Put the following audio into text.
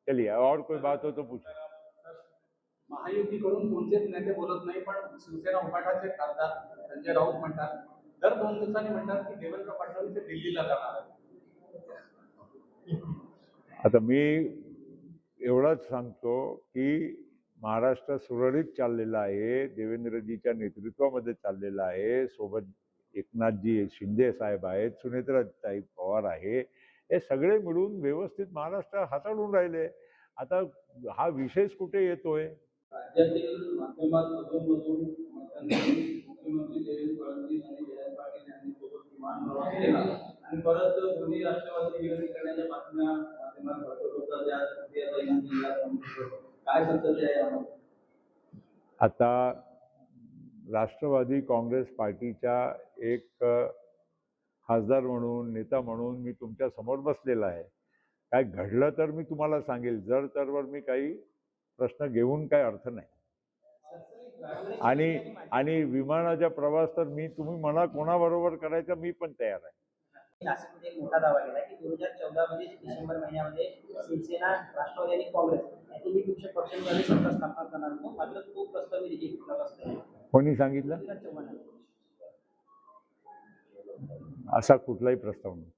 चलिए, और कोई बात हो तो पूछिए. महायुतीकडून कोणतेच नेते बोलत नाही, पण शिवसेना उभाटाचे खासदार संजय राऊत म्हणतात दर 2 दिवसांनी म्हणतात की देवेंद्र फडणवीस हे दिल्लीला जाणार आहेत. आता मी एवढंच सांगतो की महाराष्ट्र सुरळीत चाललेला आहे, देवेंद्रजीच्या नेतृत्वामध्ये चाललेला आहे. सोबत एकनाथजी शिंदे साहेब आहेत, सुनेत्राताई पवार आहे, हे सगळे मिळून व्यवस्थित महाराष्ट्र हाताळून राहिले. आता हा विशेष कुठे येतोय? राज्यातील माध्यमांमधून मुख्यमंत्री देवेंद्र फडणवीस आणि जयंत पाटील यांनी सोबत विमान प्रवास केला आणि परत दोन्ही राष्ट्रवादी विरोधी करण्याच्या बातम्या माध्यमात घडत होत्या. काय सत्य आहे? आता राष्ट्रवादी काँग्रेस पार्टीच्या एक खासदार म्हणून, नेता म्हणून मी तुमच्या समोर बसलेला आहे. काय घडलं तर मी तुम्हाला सांगेल, जर तरवर मी काही प्रश्न घेऊन काय अर्थ नाही. आणि विमानाचा प्रवास तर तुम्ही मला कोणाबरोबर करायचा मी पण तयार आहे. शासनाने एक मोठा दावा केला की 2014 मध्ये डिसेंबर महिन्यामध्ये शिवसेना, राष्ट्रवादी आणि काँग्रेस या तिन्ही पक्षांमध्ये सत्ता स्थापना करणार होतो. मात्र तो प्रस्ताव रिजेक्ट केला असतो. कोणी सांगितलं? असा कुठलाही प्रस्ताव नाही.